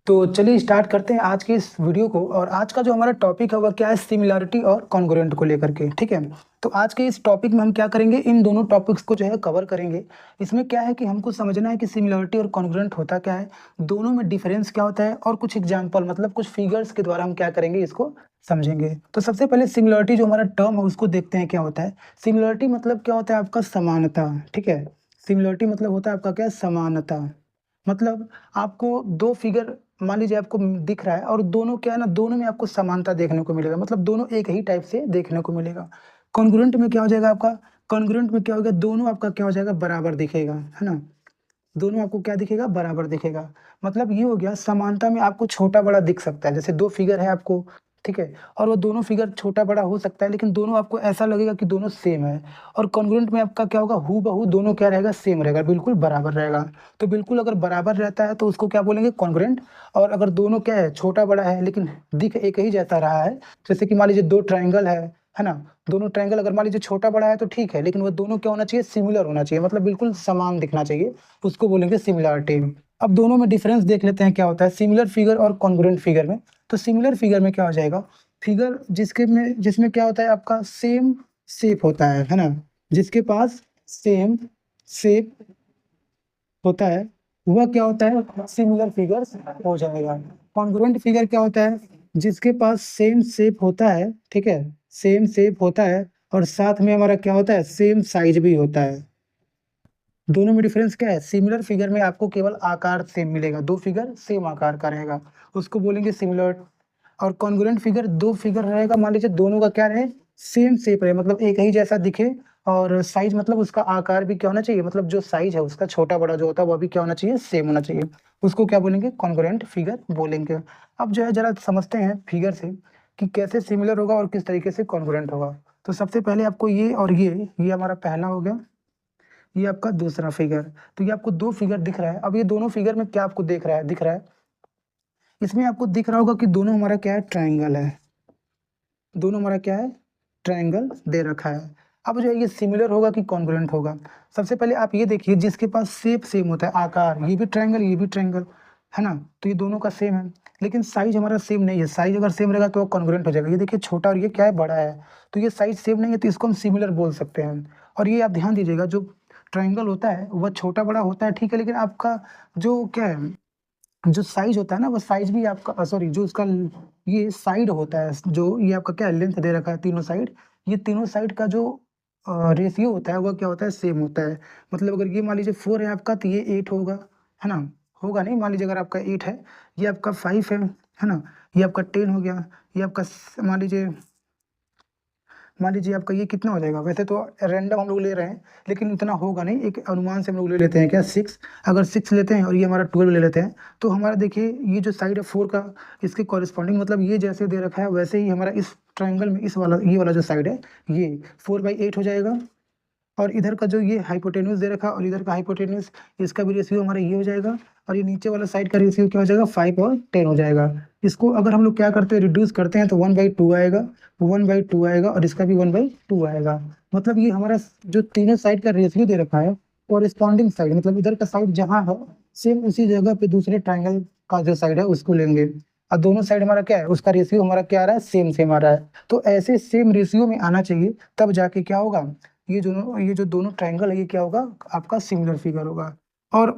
तो चलिए स्टार्ट करते हैं आज की इस वीडियो को। और आज का जो हमारा टॉपिक है वह क्या है, सिमिलरिटी और कॉन्ग्रुएंट को लेकर के। ठीक है, तो आज के इस टॉपिक में हम क्या करेंगे, इन दोनों टॉपिक्स को जो है कवर करेंगे। इसमें क्या है कि हमको समझना है कि सिमिलरिटी और कॉन्ग्रुएंट होता क्या है, दोनों में डिफरेंस क्या होता है, और कुछ एग्जाम्पल मतलब कुछ फिगर्स के द्वारा हम क्या करेंगे इसको समझेंगे। तो सबसे पहले सिमिलरिटी जो हमारा टर्म है उसको देखते हैं क्या होता है। सिमिलरिटी मतलब क्या होता है, आपका समानता। ठीक है, सिमिलरिटी मतलब होता है आपका क्या, समानता। मतलब आपको दो फिगर मान लीजिए आपको दिख रहा है और दोनों क्या है ना, दोनों में आपको समानता देखने को मिलेगा, मतलब दोनों एक ही टाइप से देखने को मिलेगा। कॉन्ग्रुएंट में क्या हो जाएगा आपका, कॉन्ग्रुएंट में क्या होगा, दोनों आपका क्या हो जाएगा, बराबर दिखेगा, है ना। दोनों आपको क्या दिखेगा, बराबर दिखेगा। मतलब ये हो गया, समानता में आपको छोटा बड़ा दिख सकता है, जैसे दो फिगर है आपको, ठीक है, और वो दोनों फिगर छोटा बड़ा हो सकता है, लेकिन दोनों आपको ऐसा लगेगा कि दोनों सेम है। और कॉन्ग्रुएंट में आपका क्या होगा, हू बहू दोनों क्या रहेगा, सेम रहेगा, बिल्कुल बराबर रहेगा। तो बिल्कुल अगर बराबर रहता है तो उसको क्या बोलेंगे, कॉन्ग्रुएंट। और अगर दोनों क्या है, छोटा बड़ा है लेकिन दिख एक ही जैसा रहा है, जैसे कि मान लीजिए दो ट्राइंगल है ना। दोनों ट्रायंगल अगर मान लीजिए छोटा बड़ा है तो ठीक है, लेकिन वो दोनों क्या होना चाहिए, सिमिलर होना चाहिए, मतलब बिल्कुल समान दिखना चाहिए, उसको बोलेंगे सिमिलरिटी। अब दोनों में डिफरेंस देख लेते हैं क्या होता है, सिमिलर फिगर और कॉन्ग्रुएंट फिगर में। तो सिमिलर फिगर में क्या हो जाएगा, फिगर जिसमें क्या होता है, आपका सेम शेप होता है ना, जिसके पास सेम शेप होता है वह क्या होता है, सिमिलर फिगर्स हो जाएगा। कॉन्ग्रुएंट फिगर क्या होता है, जिसके पास सेम शेप होता है, ठीक है, सेम शेप होता है, और साथ में हमारा क्या होता है, सेम साइज भी होता है। दोनों में डिफरेंस क्या है, सिमिलर फिगर में आपको केवल आकार सेम मिलेगा, दो फिगर सेम आकार का रहेगा, उसको बोलेंगे सिमिलर। और कॉन्ग्रुएंट फिगर, दो फिगर रहेगा, मान लीजिए दोनों का क्या रहे, सेम शेप रहे, मतलब एक ही जैसा दिखे, और साइज मतलब उसका आकार भी क्या होना चाहिए, मतलब जो साइज है उसका छोटा बड़ा जो होता है वह भी क्या होना चाहिए, सेम होना चाहिए, उसको क्या बोलेंगे, कॉन्ग्रुएंट फिगर बोलेंगे। अब जो है जरा समझते हैं फिगर से कि कैसे सिमिलर होगा और किस तरीके से कॉन्ग्रुएंट होगा। तो सबसे पहले आपको ये और ये हमारा पहला हो गया, ये आपका दूसरा फिगर। तो ये आपको दो फिगर दिख रहा है। अब ये दोनों फिगर में क्या आपको दिख रहा है, इसमें आपको दिख रहा होगा कि दोनों हमारा क्या है, ट्राइंगल है, दोनों हमारा क्या है, ट्राइंगल दे रखा है। अब जो है ये सिमिलर होगा कि कॉन्ग्रुएंट होगा। सबसे पहले आप ये देखिए, जिसके पास शेप सेम होता है, आकार, ये भी ट्राइंगल ये भी ट्राइंगल, है ना, तो ये दोनों का सेम है, लेकिन साइज हमारा सेम नहीं है। साइज अगर सेम रहेगा तो कॉन्ग्रुएंट हो जाएगा। ये देखिए छोटा और ये क्या है, बड़ा है, तो ये साइज सेम नहीं है, तो इसको हम सिमिलर बोल सकते हैं। और ये आप ध्यान दीजिएगा, जो ट्राइंगल होता है वह छोटा बड़ा होता है, ठीक है, लेकिन आपका जो क्या है, जो साइज होता है ना, वो साइज भी आपका सॉरी, जो उसका ये साइड होता है, जो ये आपका क्या लेंथ दे रखा है, तीनों साइड, ये तीनों साइड का जो रेशियो होता है वह क्या होता है, सेम होता है। मतलब अगर ये मान लीजिए 4 है आपका, तो ये 8 होगा, है ना, होगा नहीं, मान लीजिए अगर आपका 8 है, ये आपका 5 है ना, ये आपका 10 हो गया, ये आपका मान लीजिए आपका ये कितना हो जाएगा, वैसे तो रैंडम हम लोग ले रहे हैं, लेकिन उतना होगा नहीं, एक अनुमान से हम लोग ले लेते हैं क्या, 6। अगर 6 लेते हैं और ये हमारा 12 ले लेते हैं, तो हमारा देखिए ये जो साइड है 4 का, इसके कॉरेस्पॉन्डिंग, मतलब ये जैसे दे रखा है वैसे ही हमारा इस ट्राइंगल में इस वाला, ये वाला जो साइड है, ये 4/8 हो जाएगा। और इधर का जो ये हाइपोटेन्यूज दे रखा है और इधर का हाइपोटेन्यूज, इसका भी रेशियो हमारा ये हो जाएगा। और ये नीचे वाला साइड का रेशियो क्या हो जाएगा, 5 और 10 हो जाएगा। इसको अगर हम लोग क्या करते हैं, रिड्यूस करते हैं, तो 1/2 आएगा, 1/2 आएगा, और इसका भी 1/2 आएगा। मतलब ये हमारा जो तीनों साइड का रेशियो दे रखा है, कॉरेस्पॉन्डिंग साइड, मतलब इधर का साइड जहाँ है, सेम उसी जगह पे दूसरे ट्राइंगल का जो साइड है उसको लेंगे। और दोनों साइड हमारा क्या है, उसका रेशियो हमारा क्या आ रहा है, सेम सेम आ रहा है। तो ऐसे सेम रेशियो में आना चाहिए, तब जाके क्या होगा, ये जो दोनों ट्राइंगल है ये क्या होगा, आपका सिमिलर फिगर होगा। और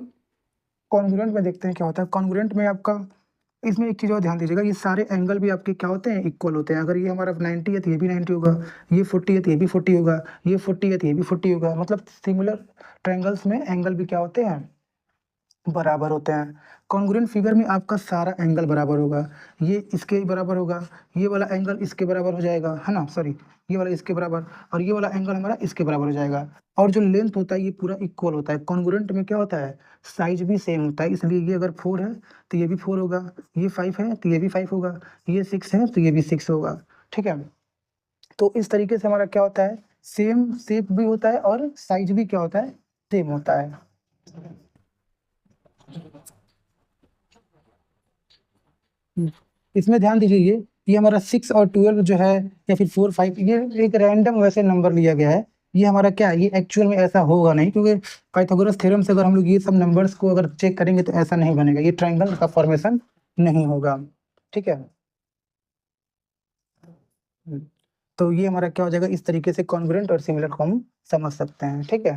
कॉन्ग्रुएंट में देखते हैं क्या होता है। कॉन्ग्रुएंट में आपका, इसमें एक चीज और ध्यान दीजिएगा, ये सारे एंगल भी आपके क्या होते हैं, इक्वल होते हैं। अगर ये हमारा 90 है तो ये भी 90 होगा, ये 40 है तो ये भी 40 होगा, ये 40 है तो ये भी 40 होगा। मतलब सिमिलर ट्राइंगल्स में एंगल भी क्या होते हैं, बराबर होते हैं। कॉन्ग्रुएंट फिगर में आपका सारा एंगल बराबर होगा, ये इसके बराबर होगा, ये वाला एंगल इसके बराबर हो जाएगा, है ना, सॉरी, ये वाला इसके बराबर, और ये वाला एंगल हमारा इसके बराबर हो जाएगा। और जो लेंथ होता है ये पूरा इक्वल होता है। कॉन्ग्रुएंट में क्या होता है, साइज भी सेम होता है, इसलिए ये अगर 4 है तो ये भी 4 होगा, ये 5 है तो ये भी 5 होगा, ये 6 है तो ये भी 6 होगा। ठीक है, तो इस तरीके से हमारा क्या होता है, सेम शेप भी होता है और साइज भी क्या होता है, सेम होता है। इसमें ध्यान दीजिए, ये हमारा 6 और 12 जो है, या फिर 4 5, ये एक रैंडम वैसे नंबर लिया गया है। ये हमारा क्या है, ये एक्चुअल में ऐसा होगा नहीं, क्योंकि पाइथागोरस थ्योरम से अगर हम लोग ये सब नंबर्स को अगर चेक करेंगे तो ऐसा नहीं बनेगा, ये ट्राइंगल का फॉर्मेशन नहीं होगा। ठीक है। हम्म, तो ये हमारा क्या हो जाएगा, इस तरीके से कॉन्ग्रुएंट और सिमिलर को हम समझ सकते हैं। ठीक है।